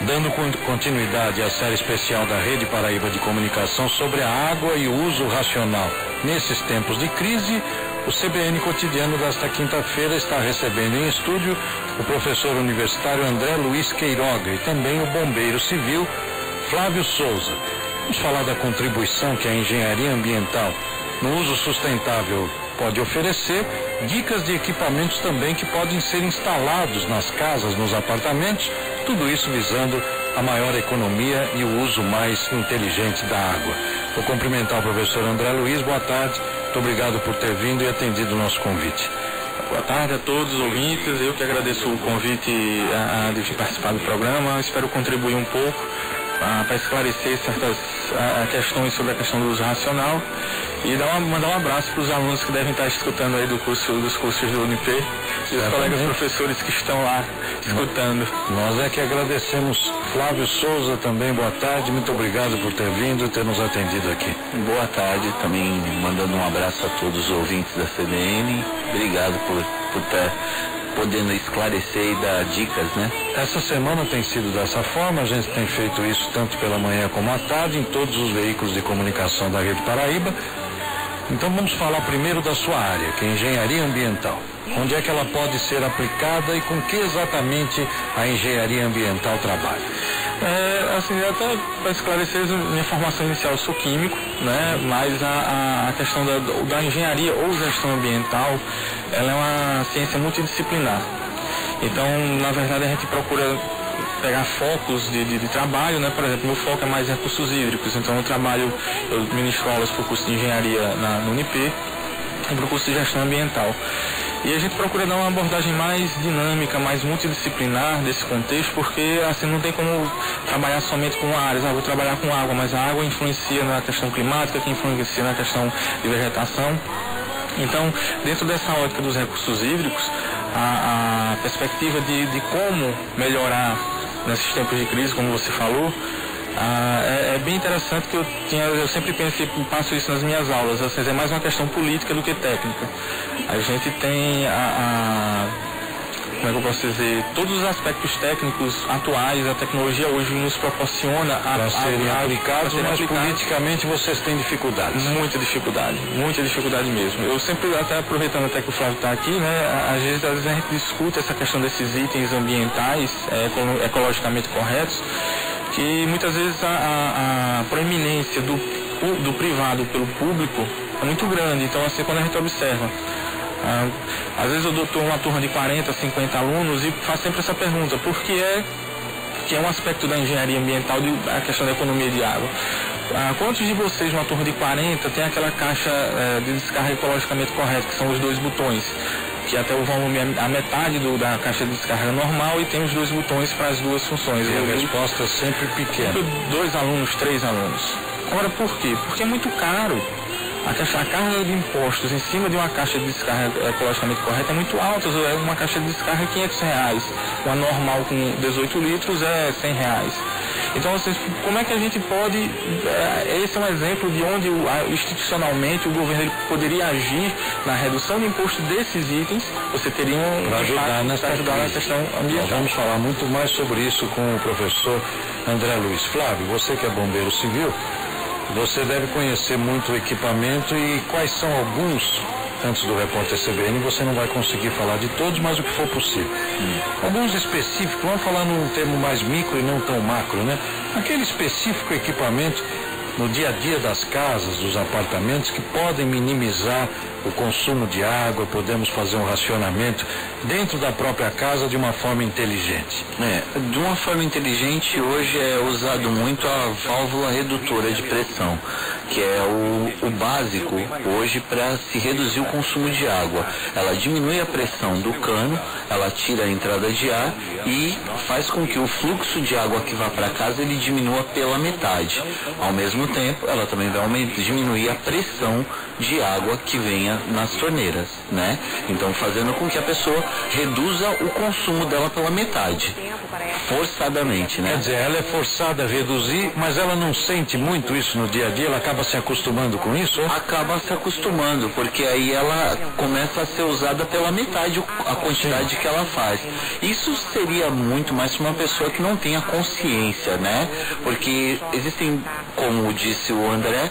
Dando continuidade à série especial da Rede Paraíba de Comunicação sobre a água e o uso racional nesses tempos de crise, o CBN Cotidiano desta quinta-feira está recebendo em estúdio o professor universitário André Luiz Queiroga e também o bombeiro civil Flávio Souza. Vamos falar da contribuição que a engenharia ambiental no uso sustentável pode oferecer, dicas de equipamentos também que podem ser instalados nas casas, nos apartamentos, tudo isso visando a maior economia e o uso mais inteligente da água. Vou cumprimentar o professor André Luiz, boa tarde, muito obrigado por ter vindo e atendido o nosso convite. Boa tarde a todos os ouvintes, eu que agradeço o convite de participar do programa, espero contribuir um pouco para esclarecer certas questões sobre a questão do uso racional e mandar um abraço para os alunos que devem estar escutando aí dos cursos do UNIP e os colegas professores que estão lá escutando. Nós é que agradecemos. Flávio Souza também, boa tarde, muito obrigado por ter vindo e ter nos atendido aqui. Boa tarde, também mandando um abraço a todos os ouvintes da CBN, obrigado por estar podendo esclarecer e dar dicas, né? Essa semana tem sido dessa forma, a gente tem feito isso tanto pela manhã como à tarde em todos os veículos de comunicação da Rede Paraíba. Então vamos falar primeiro da sua área, que é engenharia ambiental. Onde é que ela pode ser aplicada e com que exatamente a engenharia ambiental trabalha? Até para esclarecer, minha formação inicial, eu sou químico, né? Mas a questão da engenharia ou gestão ambiental, ela é uma ciência multidisciplinar. Então, na verdade, a gente procura pegar focos de trabalho, né? Por exemplo, meu foco é mais recursos hídricos, então eu ministro aulas para o curso de engenharia no UNIP e para o curso de gestão ambiental. E a gente procura dar uma abordagem mais dinâmica, mais multidisciplinar desse contexto, porque assim não tem como trabalhar somente com áreas. Vou trabalhar com água, mas a água influencia na questão climática, que influencia na questão de vegetação. Então, dentro dessa ótica dos recursos hídricos, a perspectiva de como melhorar nesses tempos de crise, como você falou, é bem interessante que eu sempre pensei, passo isso nas minhas aulas, ou seja, é mais uma questão política do que técnica. A gente tem como é que eu posso dizer, todos os aspectos técnicos atuais, a tecnologia hoje nos proporciona para serem aplicados, mas politicamente vocês têm dificuldades. Muita dificuldade mesmo. Eu sempre, até aproveitando até que o Flávio está aqui, né, às vezes a gente discute essa questão desses itens ambientais, ecologicamente corretos, que muitas vezes a proeminência do privado pelo público é muito grande. Então, assim, quando a gente observa, às vezes eu dou uma turma de 40, 50 alunos e faço sempre essa pergunta: por que é um aspecto da engenharia ambiental a questão da economia de água? Quantos de vocês, numa turma de 40, tem aquela caixa de descarga ecologicamente correta, que são os 2 botões? Que até o volume é a metade da caixa de descarga normal e tem os 2 botões para as 2 funções. E a resposta é sempre pequena. 2 alunos, 3 alunos. Agora, por quê? Porque é muito caro. A carga de impostos em cima de uma caixa de descarga ecologicamente correta é muito alta. Uma caixa de descarga é R$500. Uma normal com 18 litros é R$100. Então, como é que a gente pode... esse é um exemplo de onde institucionalmente o governo poderia agir na redução de imposto desses itens. Você teria para ajudar nessa questão ambiental. Nós vamos falar muito mais sobre isso com o professor André Luiz. Flávio, você que é bombeiro civil, você deve conhecer muito o equipamento e quais são alguns, antes do repórter CBN, você não vai conseguir falar de todos, mas o que for possível. Alguns específicos, vamos falar num termo mais micro e não tão macro, né? Aquele específico equipamento no dia a dia das casas, dos apartamentos, que podem minimizar o consumo de água, podemos fazer um racionamento dentro da própria casa de uma forma inteligente. De uma forma inteligente, hoje é usado muito a válvula redutora de pressão, que é o básico hoje para se reduzir o consumo de água. Ela diminui a pressão do cano, ela tira a entrada de ar e faz com que o fluxo de água que vá para casa ele diminua pela metade. Ao mesmo tempo, ela também vai diminuir a pressão de água que venha nas torneiras, né? Então, fazendo com que a pessoa reduza o consumo dela pela metade. forçadamente, né? Quer dizer, ela é forçada a reduzir, mas ela não sente muito isso no dia a dia, ela acaba se acostumando com isso? Acaba se acostumando, porque aí ela começa a ser usada pela metade a quantidade que ela faz. Isso seria muito mais para uma pessoa que não tenha consciência, né? Porque existem, como disse o André,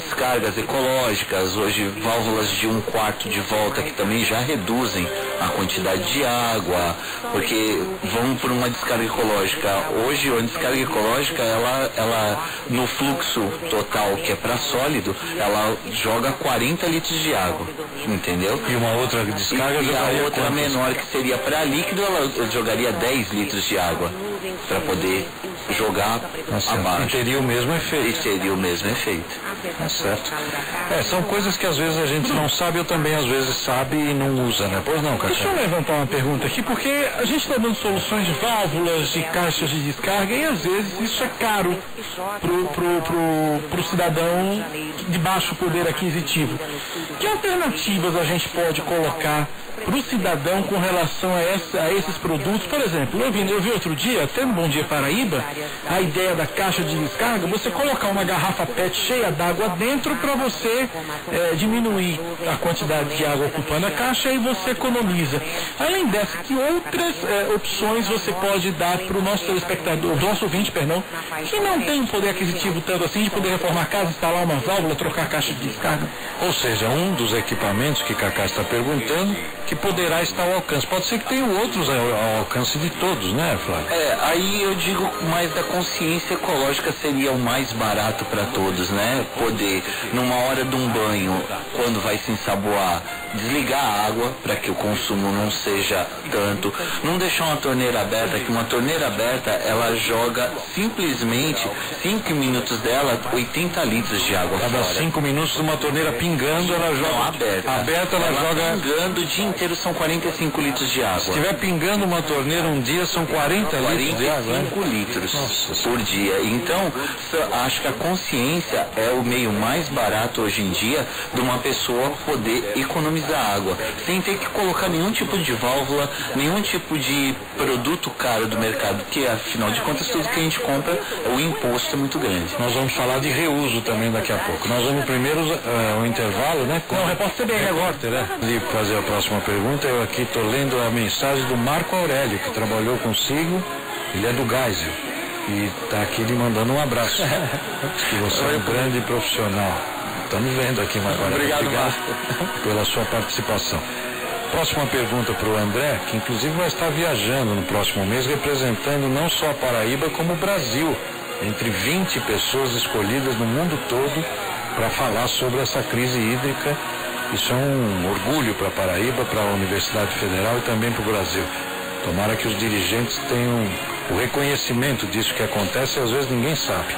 descargas ecológicas, hoje válvulas de 1/4 de volta que também já reduzem a quantidade de água, porque vamos por uma descarga ecológica. Hoje a descarga ecológica, ela no fluxo total que é para sólido, ela joga 40 litros de água, entendeu? E uma outra descarga e a outra menor que seria para líquido, ela jogaria 10 litros de água para poder jogar abaixo. E teria o mesmo efeito. E teria o mesmo efeito. Tá certo. São coisas que às vezes a gente não sabe, eu também às vezes sabe e não usa, né? Pois não, Cacá? Deixa eu levantar uma pergunta aqui, porque a gente está dando soluções de válvulas, de caixas de descarga, e às vezes isso é caro pro cidadão de baixo poder aquisitivo. Que alternativas a gente pode colocar para o cidadão com relação a esses produtos? Por exemplo, eu vi outro dia, até no Bom Dia Paraíba, a ideia da caixa de descarga, você colocar uma garrafa PET cheia d'água dentro para você diminuir a quantidade de água ocupando a caixa e você economiza. Além dessa, que outras opções você pode dar para o nosso telespectador, nosso ouvinte, perdão, que não tem um poder aquisitivo tanto assim de poder reformar a casa, instalar uma válvula, trocar a caixa de descarga? Ou seja, um dos equipamentos que Cacá está perguntando, que poderá estar ao alcance. Pode ser que tenha outros ao alcance de todos, né, Flávio? Aí eu digo mais da consciência ecológica seria o mais barato para todos, né? Poder, numa hora de um banho, quando vai se ensaboar, desligar a água para que o consumo não seja tanto, não deixar uma torneira aberta, que uma torneira aberta ela joga simplesmente 5 minutos dela 80 litros de água Cada fora. 5 minutos uma torneira pingando, ela joga. Não, aberta. Aberta ela joga. Pingando o dia inteiro são 45 litros de água. Se estiver pingando uma torneira um dia são 40 litros de água. 45 litros por dia. Então, acho que a consciência é o meio mais barato hoje em dia de uma pessoa poder economizar água, sem ter que colocar nenhum tipo de válvula, nenhum tipo de produto caro do mercado, que afinal de contas tudo que a gente compra, o imposto é muito grande. Nós vamos falar de reuso também daqui a pouco. Nós vamos primeiro o intervalo, né? Não, repórter CBN agora. De fazer a próxima pergunta, eu aqui estou lendo a mensagem do Marco Aurélio, que trabalhou consigo, ele é do Geisel, e está aqui lhe mandando um abraço. Diz que você é um grande profissional. Estamos vendo aqui, Marco Aurélio. Obrigado pela sua participação. Próxima pergunta para o André, que inclusive vai estar viajando no próximo mês, representando não só a Paraíba, como o Brasil, entre 20 pessoas escolhidas no mundo todo para falar sobre essa crise hídrica. Isso é um orgulho para a Paraíba, para a Universidade Federal e também para o Brasil. Tomara que os dirigentes tenham o reconhecimento disso que acontece e às vezes ninguém sabe.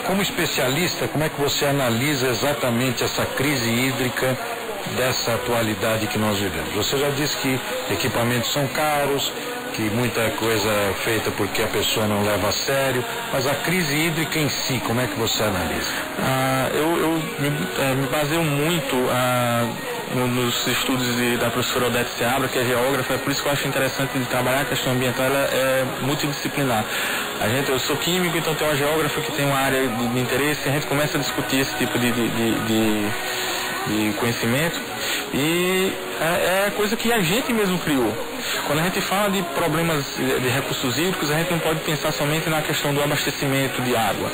Como especialista, como é que você analisa exatamente essa crise hídrica dessa atualidade que nós vivemos? Você já disse que equipamentos são caros, que muita coisa é feita porque a pessoa não leva a sério, mas a crise hídrica em si, como é que você analisa? Eu me baseio muito nos estudos da professora Odete Seabra, que é geógrafa, é por isso que eu acho interessante de trabalhar a questão ambiental, ela é multidisciplinar. Eu sou químico, então tem uma geógrafa que tem uma área de interesse, a gente começa a discutir esse tipo de conhecimento e é coisa que a gente mesmo criou. Quando a gente fala de problemas de recursos hídricos, a gente não pode pensar somente na questão do abastecimento de água.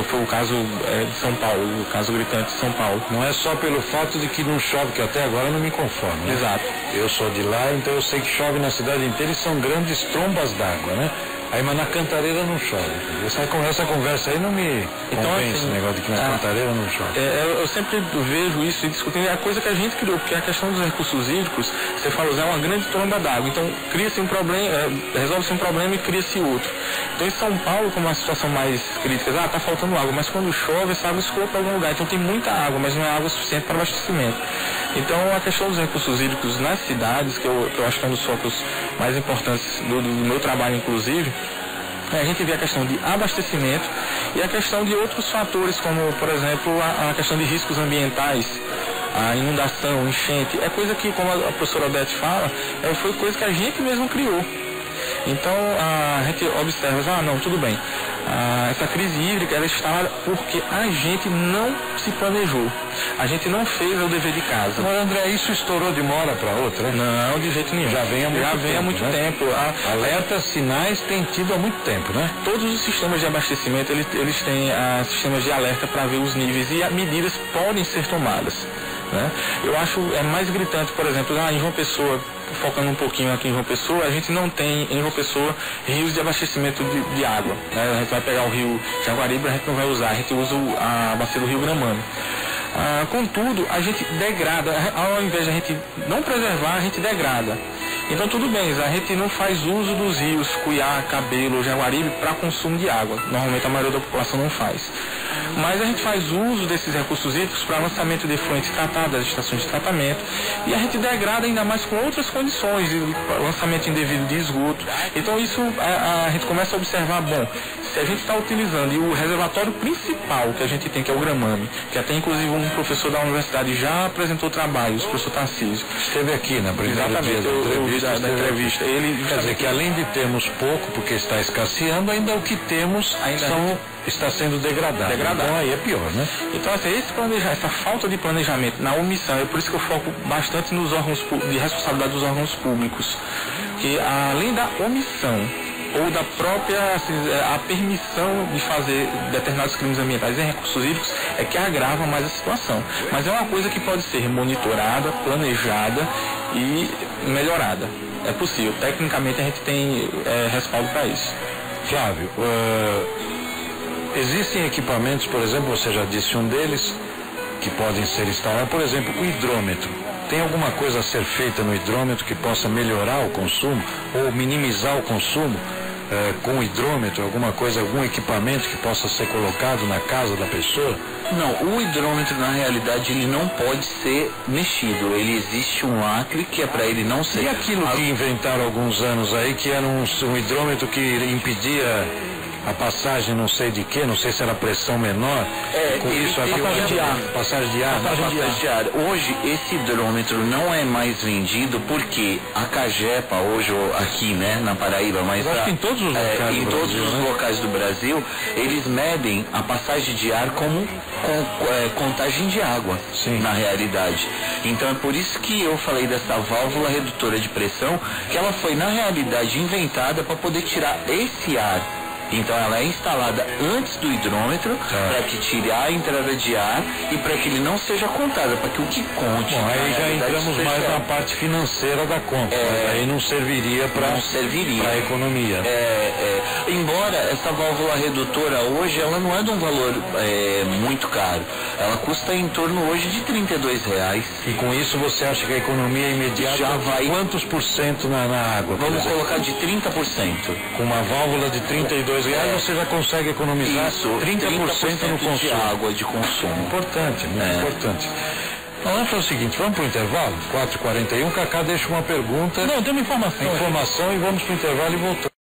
Foi o caso de São Paulo, o caso gritante de São Paulo. Não é só pelo fato de que não chove, que até agora não me conformo, né? Exato. Eu sou de lá, então eu sei que chove na cidade inteira e são grandes trombas d'água, né? Aí, mas na Cantareira não chove. Essa conversa aí não me convence, esse negócio de que na Cantareira não chove. Eu sempre vejo isso e discutindo, é a coisa que a gente criou, porque a questão dos recursos hídricos, você fala, é uma grande tromba d'água. Então, cria-se um problema, resolve-se um problema e cria-se outro. Então, em São Paulo, como uma situação mais crítica, tá faltando água, mas quando chove, essa água escoa para algum lugar. Então, tem muita água, mas não é água suficiente para abastecimento. Então, a questão dos recursos hídricos nas cidades, que eu acho que é um dos focos mais importantes do meu trabalho, inclusive, a gente vê a questão de abastecimento e a questão de outros fatores, como, por exemplo, a questão de riscos ambientais, a inundação, enchente. É coisa que, como a professora Odete fala, foi coisa que a gente mesmo criou. Então a gente observa, não, tudo bem, essa crise hídrica ela está porque a gente não se planejou, a gente não fez o dever de casa. Mas André, isso estourou de uma hora para outra? Não, de jeito nenhum. Já vem há muito tempo. Alertas, sinais tem tido há muito tempo, né? Todos os sistemas de abastecimento, eles têm sistemas de alerta para ver os níveis e medidas podem ser tomadas, né? Eu acho mais gritante, por exemplo, em João Pessoa, focando um pouquinho aqui em João Pessoa, a gente não tem em João Pessoa rios de abastecimento de água, né? A gente vai pegar o rio Jaguaribe, a gente não vai usar, a gente usa a bacia do rio Gramame. Contudo, a gente degrada, ao invés de a gente não preservar, a gente degrada. Então tudo bem, a gente não faz uso dos rios Cuiá, Cabelo, Jaguaribe para consumo de água. Normalmente a maioria da população não faz. Mas a gente faz uso desses recursos hídricos para lançamento de efluentes tratados das estações de tratamento e a gente degrada ainda mais com outras condições, de lançamento indevido de esgoto. Então isso a gente começa a observar, bom, se a gente está utilizando e o reservatório principal que a gente tem, que é o Gramame, que até inclusive um professor da universidade já apresentou trabalhos, o professor Tarcísio. Esteve aqui na primeira dia da entrevista. Ele quer dizer que além de termos pouco, porque está escasseando, ainda o que temos está sendo degradado. Então aí é pior, né? Então essa falta de planejamento, na omissão, é por isso que eu foco bastante nos órgãos de responsabilidade dos órgãos públicos, que além da omissão ou da própria a permissão de fazer determinados crimes ambientais em recursos hídricos é que agrava mais a situação. Mas é uma coisa que pode ser monitorada, planejada e melhorada. É possível. Tecnicamente a gente tem respaldo para isso. Flávio, existem equipamentos, por exemplo, você já disse um deles, que podem ser instalados, por exemplo, o hidrômetro. Tem alguma coisa a ser feita no hidrômetro que possa melhorar o consumo ou minimizar o consumo com o hidrômetro? Alguma coisa, algum equipamento que possa ser colocado na casa da pessoa? Não, o hidrômetro na realidade ele não pode ser mexido. Ele existe um lacre que é para ele não ser. E aquilo que inventaram há alguns anos aí, que era um hidrômetro que impedia a passagem não sei de que, não sei se era pressão menor, com isso aqui, passagem de ar. Hoje esse hidrômetro não é mais vendido porque a Cagepa hoje aqui, né, na Paraíba, mas acho que em todos os locais em todos os locais do Brasil, eles medem a passagem de ar como contagem de água. Sim. Na realidade. Então é por isso que eu falei dessa válvula redutora de pressão, que ela foi na realidade inventada para poder tirar esse ar. Então ela é instalada antes do hidrômetro para que tire a entrada de ar e para que ele não seja contado, para que o que conte. Bom, aí já entramos mais na parte financeira da conta. Aí não serviria para a economia. Embora essa válvula redutora hoje ela não é de um valor muito caro. Ela custa em torno hoje de R$32. E com isso você acha que a economia imediata já vai quantos por cento na água? Vamos colocar de 30%. Com uma válvula de R$32 você já consegue economizar 30% no consumo de água de consumo. Importante, muito importante. Então, vamos fazer o seguinte, vamos para o intervalo? 4h41, Cacá deixa uma pergunta. Não, tem uma informação. Informação e vamos para o intervalo e voltamos.